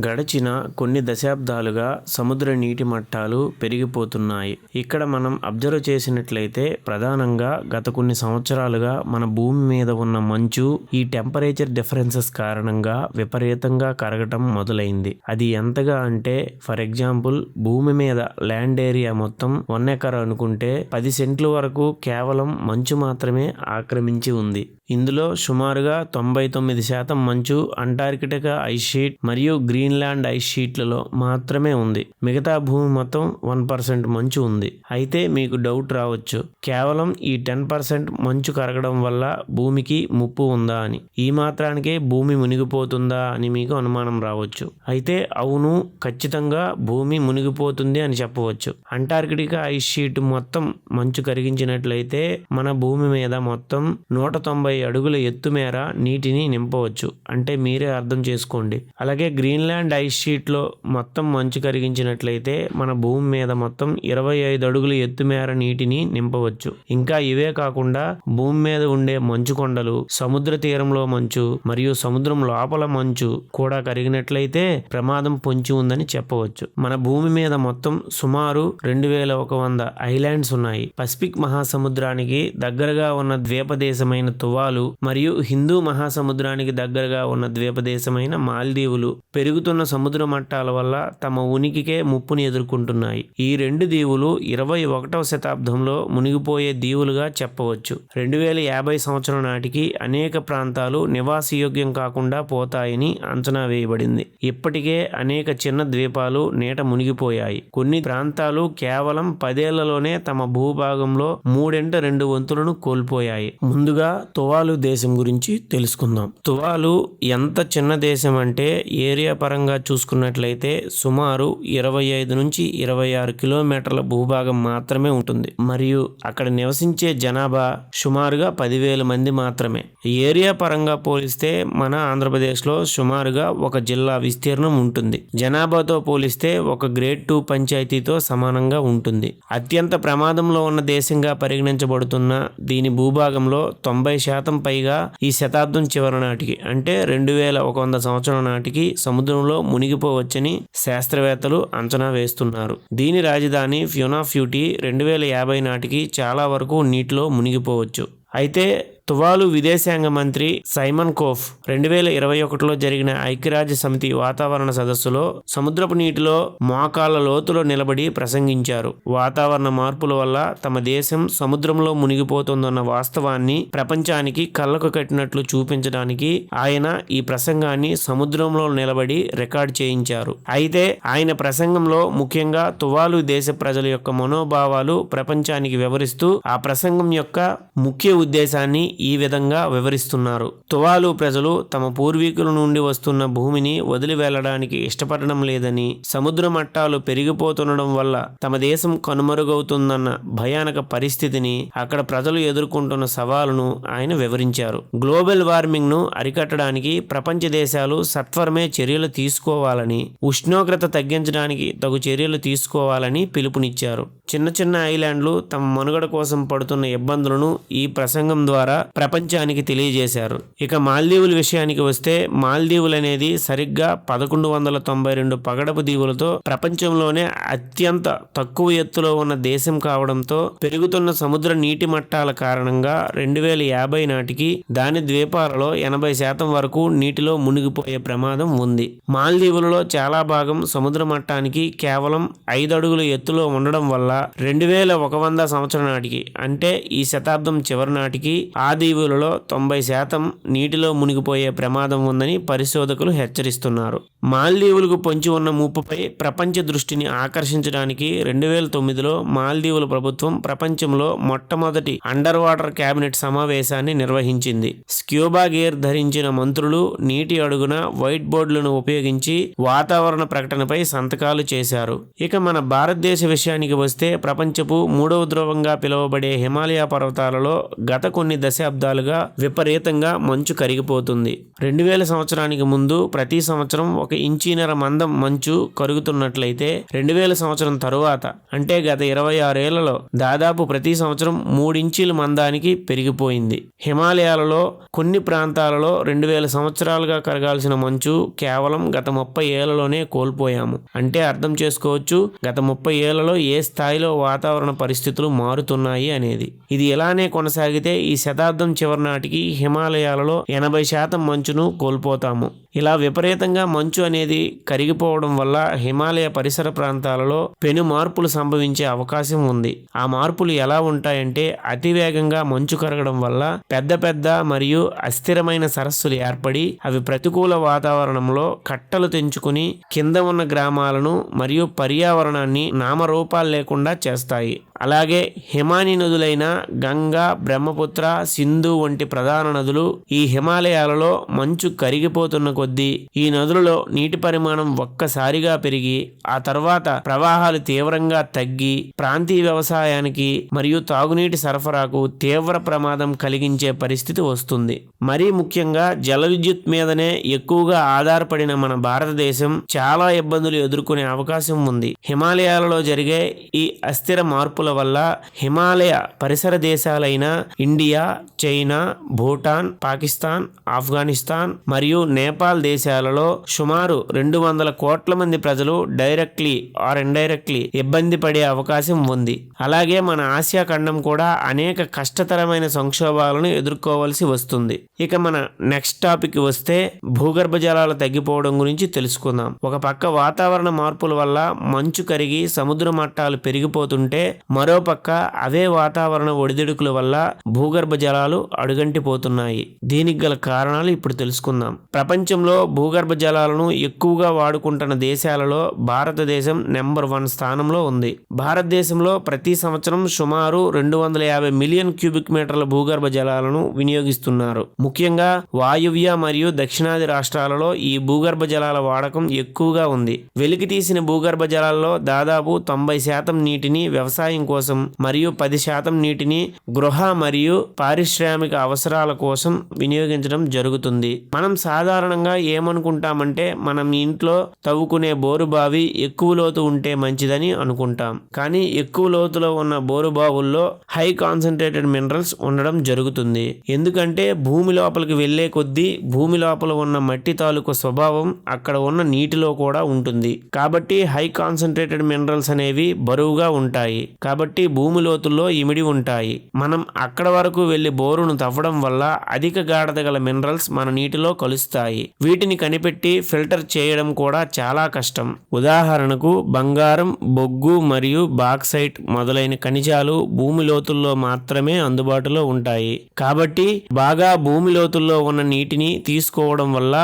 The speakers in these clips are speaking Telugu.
గడిచిన కొన్ని దశాబ్దాలుగా సముద్ర నీటి మట్టాలు పెరిగిపోతున్నాయి. ఇక్కడ మనం అబ్జర్వ్ చేసినట్లయితే ప్రధానంగా గత కొన్ని సంవత్సరాలుగా మన భూమి మీద ఉన్న మంచు ఈ టెంపరేచర్ డిఫరెన్సెస్ కారణంగా విపరీతంగా కరగటం మొదలైంది. అది ఎంతగా అంటే ఫర్ ఎగ్జాంపుల్ భూమి మీద ల్యాండ్ ఏరియా మొత్తం 1 ఎకర్ అనుకుంటే 10 సెంట్ల వరకు కేవలం మంచు మాత్రమే ఆక్రమించి ఉంది. ఇందులో సుమారుగా 99% మంచు అంటార్కిటికా ఐస్ షీట్ మరియు గ్రీన్లాండ్ ఐస్ షీట్లలో మాత్రమే ఉంది. మిగతా భూమి మొత్తం 1% మంచు ఉంది. అయితే మీకు డౌట్ రావచ్చు, కేవలం ఈ 10% మంచు కరగడం వల్ల భూమికి ముప్పు ఉందా అని. ఈ మాత్రానికే భూమి మునిగిపోతుందా అని మీకు అనుమానం రావచ్చు. అయితే అవును, ఖచ్చితంగా భూమి మునిగిపోతుంది అని చెప్పవచ్చు. అంటార్కిటికా ఐస్ షీట్ మొత్తం మంచు కరిగించినట్లయితే మన భూమి మీద మొత్తం 190 అడుగుల ఎత్తు మేర నీటిని నింపవచ్చు. అంటే మీరే అర్థం చేసుకోండి. అలాగే గ్రీన్లాండ్ ఐస్ షీట్ లో మొత్తం మంచు కరిగించినట్లయితే మన భూమి మీద మొత్తం 25 అడుగుల ఎత్తు మేర నీటిని నింపవచ్చు. ఇంకా ఇవే కాకుండా భూమి మీద ఉండే మంచు కొండలు, సముద్ర తీరంలో మంచు మరియు సముద్రం లోపల మంచు కూడా కరిగినట్లయితే ప్రమాదం పొంచి ఉందని చెప్పవచ్చు. మన భూమి మీద మొత్తం సుమారు 2100 ఐలాండ్స్ ఉన్నాయి. పసిఫిక్ మహాసముద్రానికి దగ్గరగా ఉన్న ద్వీపదేశమైన తువాలు మరియు హిందూ మహాసముద్రానికి దగ్గరగా ఉన్న ద్వీపదేశమైన మాల్దీవులు పెరుగుతున్న సముద్ర మట్టాల వల్ల తమ ఉనికికే ముప్పుని ఎదుర్కొంటున్నాయి. ఈ 2 దీవులు 21వ శతాబ్దంలో మునిగిపోయే దీవులుగా చెప్పవచ్చు. 2050 సంవత్సరం నాటికి అనేక ప్రాంతాలు నివాసయోగ్యం కాకుండా పోతాయని అంచనా వేయబడింది. ఇప్పటికే అనేక చిన్న ద్వీపాలు నీట మునిగిపోయాయి. కొన్ని ప్రాంతాలు కేవలం 10 ఏళ్లలోనే తమ భూభాగంలో 3/2 వంతులను కోల్పోయాయి. ముందుగా తువాలు దేశం గురించి తెలుసుకుందాం. తువాలు ఎంత చిన్న దేశం అంటే ఏరియా పరంగా చూసుకున్నట్లయితే సుమారు 25 నుంచి 26 కిలోమీటర్ల భూభాగం మాత్రమే ఉంటుంది. మరియు అక్కడ నివసించే జనాభా సుమారుగా 10,000 మంది మాత్రమే. ఏరియా పరంగా పోలిస్తే మన ఆంధ్రప్రదేశ్లో సుమారుగా ఒక జిల్లా విస్తీర్ణం ఉంటుంది. జనాభాతో పోలిస్తే ఒక గ్రేడ్ 2 పంచాయతీతో సమానంగా ఉంటుంది. అత్యంత ప్రమాదంలో ఉన్న దేశంగా పరిగణించబడుతున్న దీని భూభాగంలో 90% పైగా ఈ శతాబ్దం చివరి నాటికి అంటే 2100 సంవత్సరం నాటికి సముద్రంలో మునిగిపోవచ్చని శాస్త్రవేత్తలు అంచనా వేస్తున్నారు. దీని రాజధాని ఫ్యూనాఫ్యూటీ 2050 నాటికి చాలా వరకు నీటిలో మునిగిపోవచ్చు. అయితే తువాలు విదేశాంగ మంత్రి సైమన్ కోఫ్ 2021లో జరిగిన ఐక్యరాజ్య సమితి వాతావరణ సదస్సులో సముద్రపు నీటిలో మోకాళ్ల లోతులో నిలబడి ప్రసంగించారు. వాతావరణ మార్పుల వల్ల తమ దేశం సముద్రంలో మునిగిపోతుందన్న వాస్తవాన్ని ప్రపంచానికి కళ్ళకు కట్టినట్లు చూపించడానికి ఆయన ఈ ప్రసంగాన్ని సముద్రంలో నిలబడి రికార్డ్ చేయించారు. అయితే ఆయన ప్రసంగంలో ముఖ్యంగా తువాలు దేశ ప్రజల యొక్క మనోభావాలు ప్రపంచానికి వివరిస్తూ ఆ ప్రసంగం యొక్క ముఖ్య ఉద్దేశాన్ని ఈ విధంగా వివరిస్తున్నారు. తువాలు ప్రజలు తమ పూర్వీకుల నుండి వస్తున్న భూమిని వదిలి వెళ్లడానికి ఇష్టపడడం లేదని, సముద్ర మట్టాలు పెరిగిపోతుండడం వల్ల తమ దేశం కనుమరుగవుతుందన్న భయానక పరిస్థితిని, అక్కడ ప్రజలు ఎదుర్కొంటున్న సవాలును ఆయన వివరించారు. గ్లోబల్ వార్మింగ్ ను అరికట్టడానికి ప్రపంచ దేశాలు సత్వరమే చర్యలు తీసుకోవాలని, ఉష్ణోగ్రత తగ్గించడానికి తగు చర్యలు తీసుకోవాలని పిలుపునిచ్చారు. చిన్న చిన్న ఐలాండ్లు తమ మనుగడ కోసం పడుతున్న ఇబ్బందులను ఈ ప్రసంగం ద్వారా ప్రపంచానికి తెలియజేశారు. ఇక మాల్దీవుల విషయానికి వస్తే మాల్దీవులు అనేది సరిగ్గా 1192 పగడపు దీవులతో ప్రపంచంలోనే అత్యంత తక్కువ ఎత్తులో ఉన్న దేశం కావడంతో పెరుగుతున్న సముద్ర నీటి మట్టాల కారణంగా 2050 నాటికి దాని ద్వీపాలలో 80% వరకు నీటిలో మునిగిపోయే ప్రమాదం ఉంది. మాల్దీవులలో చాలా భాగం సముద్ర మట్టానికి కేవలం 5 అడుగుల ఎత్తులో ఉండడం వల్ల 2100 సంవత్సరం నాటికి అంటే ఈ శతాబ్దం చివరి నాటికి ఆ దీవులలో 90% నీటిలో మునిగిపోయే ప్రమాదం ఉందని పరిశోధకులు హెచ్చరిస్తున్నారు. మాల్దీవులకు పొంచి ఉన్న ముప్పుపై ప్రపంచ దృష్టిని ఆకర్షించడానికి 2009లో మాల్దీవుల ప్రభుత్వం ప్రపంచంలో మొట్టమొదటి అండర్ వాటర్ కేబినెట్ సమావేశాన్ని నిర్వహించింది. స్క్యూబా గేర్ ధరించిన మంత్రులు నీటి అడుగున వైట్ బోర్డులను ఉపయోగించి వాతావరణ ప్రకటనపై సంతకాలు చేశారు. ఇక మన భారతదేశ విషయానికి వస్తే ప్రపంచపు 3వ ధ్రువంగా పిలువబడే హిమాలయ పర్వతాలలో గత కొన్ని దశాబ్దాలుగా దశాబ్దాలుగా విపరీతంగా మంచు కరిగిపోతుంది. 2000 సంవత్సరానికి ముందు ప్రతి సంవత్సరం 1.5 ఇంచీల మందం మంచు కరుగుతున్నట్లయితే 2000 సంవత్సరం తరువాత అంటే గత 26 ఏళ్లలో దాదాపు ప్రతి సంవత్సరం 3 ఇంచీల మందానికి పెరిగిపోయింది. హిమాలయాలలో కొన్ని ప్రాంతాలలో 2000 సంవత్సరాలుగా కరగాల్సిన మంచు కేవలం గత 30 ఏళ్లలోనే కోల్పోయాము. అంటే అర్థం చేసుకోవచ్చు గత 30 ఏళ్లలో ఏ స్థాయిలో వాతావరణ పరిస్థితులు మారుతున్నాయి అనేది. ఇది ఇలానే కొనసాగితే ఈ శతాబ్దం చివరి నాటికి హిమాలయాలలో 80% మంచును కోల్పోతాము. ఇలా విపరీతంగా మంచు అనేది కరిగిపోవడం వల్ల హిమాలయ పరిసర ప్రాంతాలలో పెను మార్పులు సంభవించే అవకాశం ఉంది. ఆ మార్పులు ఎలా ఉంటాయంటే అతివేగంగా మంచు కరగడం వల్ల పెద్ద పెద్ద మరియు అస్థిరమైన సరస్సులు ఏర్పడి అవి ప్రతికూల వాతావరణంలో కట్టలు తెంచుకుని కింద ఉన్న గ్రామాలను మరియు పర్యావరణాన్ని నామరూపాలు లేకుండా చేస్తాయి. అలాగే హిమానీ నదులైన గంగా, బ్రహ్మపుత్ర, సింధు వంటి ప్రధాన నదులు ఈ హిమాలయాలలో మంచు కరిగిపోతున్న కొద్దీ ఈ నదులలో నీటి పరిమాణం ఒక్కసారిగా పెరిగి ఆ తర్వాత ప్రవాహాలు తీవ్రంగా తగ్గి ప్రాంతీయ వ్యవసాయానికి మరియు తాగునీటి సరఫరాకు తీవ్ర ప్రమాదం కలిగించే పరిస్థితి వస్తుంది. మరీ ముఖ్యంగా జల విద్యుత్ మీదనే ఎక్కువగా ఆధారపడిన మన భారతదేశం చాలా ఇబ్బందులు ఎదుర్కొనే అవకాశం ఉంది. హిమాలయాలలో జరిగే ఈ అస్థిర మార్పుల వల్ల హిమాలయ పరిసర దేశాలైన ఇండియా, చైనా, భూటాన్, పాకిస్తాన్, ఆఫ్ఘనిస్తాన్ మరియు నేపాల్ దేశాలలో సుమారు 200 కోట్ల మంది ప్రజలు డైరెక్ట్లీ ఆర్ ఇండైరెక్ట్లీ ఇబ్బంది పడే అవకాశం ఉంది. అలాగే మన ఆసియా ఖండం కూడా అనేక కష్టతరమైన సంక్షోభాలను ఎదుర్కోవాల్సి వస్తుంది. ఇక మన నెక్స్ట్ టాపిక్ వస్తే భూగర్భ జలాలు తగ్గిపోవడం గురించి తెలుసుకుందాం. ఒక పక్క వాతావరణ మార్పుల వల్ల మంచు కరిగి సముద్ర మట్టాలు పెరిగిపోతుంటే మరోపక్క అవే వాతావరణ ఒడిదుడుకుల వల్ల భూగర్భ జలాలు అడుగంటిపోతున్నాయి. దీనికి గల కారణాలు ఇప్పుడు తెలుసుకుందాం. ప్రపంచంలో భూగర్భ జలాలను ఎక్కువగా వాడుకుంటున్న దేశాలలో భారతదేశం నెంబర్ 1 స్థానంలో ఉంది. భారతదేశంలో ప్రతి సంవత్సరం సుమారు 250 మిలియన్ క్యూబిక్ మీటర్ల భూగర్భ జలాలను వినియోగిస్తున్నారు. ముఖ్యంగా వాయువ్య మరియు దక్షిణాది రాష్ట్రాలలో ఈ భూగర్భ జలాల వాడకం ఎక్కువగా ఉంది. వెలికి తీసిన భూగర్భ జలాల్లో దాదాపు 90% నీటిని వ్యవసాయం కోసం మరియు 10% నీటిని గృహ మరియు పారిశ్రామిక అవసరాల కోసం వినియోగించడం జరుగుతుంది. మనం సాధారణంగా ఏమనుకుంటామంటే మనం ఇంట్లో తవ్వుకునే బోరు బావి ఎక్కువ లోతు ఉంటే మంచిదని అనుకుంటాం. కానీ ఎక్కువ లోతులో ఉన్న బోరు బావుల్లో హై కాన్సన్ట్రేటెడ్ మినరల్స్ ఉండడం జరుగుతుంది. ఎందుకంటే భూమి లోపలికి వెళ్లే కొద్దీ భూమి లోపల ఉన్న మట్టి తాలూకు స్వభావం అక్కడ ఉన్న నీటిలో కూడా ఉంటుంది. కాబట్టి హై కాన్సన్ట్రేటెడ్ మినరల్స్ అనేవి బరువుగా ఉంటాయి. కాబట్టి భూమి లోతుల్లో ఇమిడి ఉంటాయి. మనం అక్కడ వరకు వెళ్లి బోరును తవ్వడం వల్ల అధిక గాఢత గల మినరల్స్ మన నీటిలో కలుస్తాయి. వీటిని కనిపెట్టి ఫిల్టర్ చేయడం కూడా చాలా కష్టం. ఉదాహరణకు బంగారం, బొగ్గు మరియు బాక్సైట్ మొదలైన ఖనిజాలు భూమి లోతుల్లో మాత్రమే అందుబాటులో ఉంటాయి. కాబట్టి బాగా భూమి లోతుల్లో ఉన్న నీటిని తీసుకోవడం వల్ల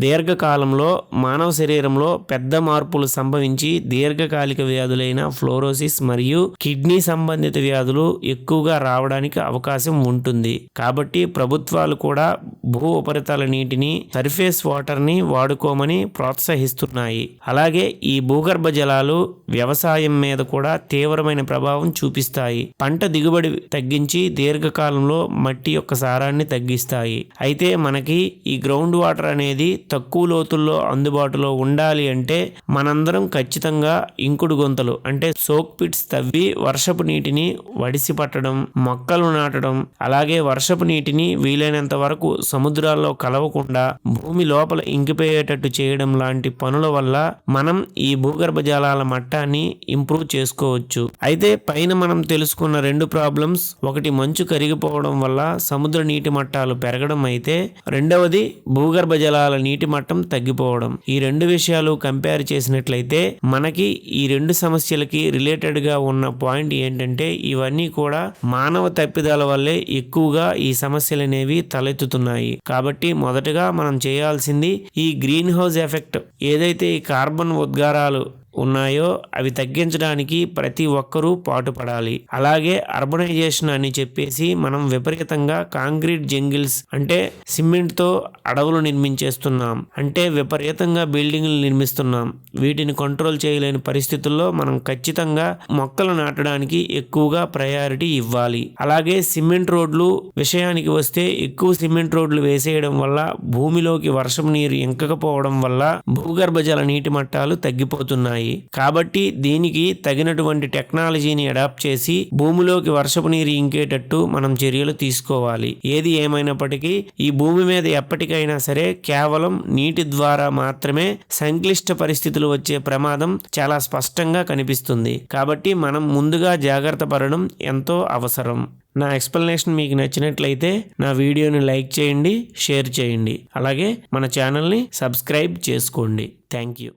దీర్ఘకాలంలో మానవ శరీరంలో పెద్ద మార్పులు సంభవించి దీర్ఘకాలిక వ్యాధులైన ఫ్లోరోసిస్ మరియు కిడ్నీ సంబంధిత వ్యాధులు ఎక్కువగా రావడానికి అవకాశం ఉంటుంది. కాబట్టి ప్రభుత్వాలు కూడా భూ ఉపరితల నీటిని, సర్ఫేస్ వాటర్ ని వాడుకోమని ప్రోత్సహిస్తున్నాయి. అలాగే ఈ భూగర్భ జలాలు వ్యవసాయం మీద కూడా తీవ్రమైన ప్రభావం చూపిస్తాయి. పంట దిగుబడి తగ్గించి దీర్ఘకాలంలో మట్టి యొక్క సారాన్ని తగ్గిస్తాయి. అయితే మనకి ఈ గ్రౌండ్ వాటర్ అనేది తక్కువ లోతుల్లో అందుబాటులో ఉండాలి అంటే మనందరం ఖచ్చితంగా ఇంకుడు గుంతలు అంటే సోక్ పిట్స్ తవ్వి వర్షపు నీటిని వడిసి పట్టడం, మొక్కలు నాటడం, అలాగే వర్షపు నీటిని వీలైనంత వరకు సముద్రాల్లో కలవకుండా భూమి లోపల ఇంకిపోయేటట్టు చేయడం లాంటి పనుల వల్ల మనం ఈ భూగర్భ జలాల మట్టాన్ని ఇంప్రూవ్ చేసుకోవచ్చు. అయితే పైన మనం తెలుసుకున్న 2 ప్రాబ్లమ్స్, ఒకటి మంచు కరిగిపోవడం వల్ల సముద్ర నీటి మట్టాలు పెరగడం అయితే రెండవది భూగర్భ జలాల నీటి మట్టం తగ్గిపోవడం. ఈ 2 విషయాలు కంపేర్ చేసినట్లయితే మనకి ఈ 2 సమస్యలకి రిలేటెడ్ గా ఉన్న పాయింట్ ఏంటంటే ఇవన్నీ కూడా మానవ తప్పిదాల వల్లే ఎక్కువగా ఈ సమస్యలు అనేవి తలెత్తుతున్నాయి. కాబట్టి మొదటగా మనం చేయాల్సింది ఈ గ్రీన్ హౌస్ ఎఫెక్ట్ ఏదైతే ఈ కార్బన్ ఉద్గారాలు ఉన్నాయో అవి తగ్గించడానికి ప్రతి ఒక్కరూ పాటుపడాలి. అలాగే అర్బనైజేషన్ అని చెప్పేసి మనం విపరీతంగా కాంక్రీట్ జంగిల్స్ అంటే సిమెంట్తో అడవులు నిర్మించేస్తున్నాం, అంటే విపరీతంగా బిల్డింగ్లు నిర్మిస్తున్నాం. వీటిని కంట్రోల్ చేయలేని పరిస్థితుల్లో మనం ఖచ్చితంగా మొక్కలు నాటడానికి ఎక్కువగా ప్రయారిటీ ఇవ్వాలి. అలాగే సిమెంట్ రోడ్లు విషయానికి వస్తే ఎక్కువ సిమెంట్ రోడ్లు వేసేయడం వల్ల భూమిలోకి వర్షం నీరు ఇంకకపోవడం వల్ల భూగర్భ జల నీటి మట్టాలు తగ్గిపోతున్నాయి. కాబట్టి దీనికి తగినటువంటి టెక్నాలజీని అడాప్ట్ చేసి భూమిలోకి వర్షపు నీరు ఇంకేటట్టు మనం చర్యలు తీసుకోవాలి. ఏది ఏమైనప్పటికీ ఈ భూమి మీద ఎప్పటికైనా సరే కేవలం నీటి ద్వారా మాత్రమే సంక్లిష్ట పరిస్థితులు వచ్చే ప్రమాదం చాలా స్పష్టంగా కనిపిస్తుంది. కాబట్టి మనం ముందుగా జాగ్రత్త పడడం ఎంతో అవసరం. నా ఎక్స్ప్లెనేషన్ మీకు నచ్చినట్లయితే నా వీడియోని లైక్ చేయండి, షేర్ చేయండి. అలాగే మన ఛానల్ని సబ్స్క్రైబ్ చేసుకోండి. Thank you.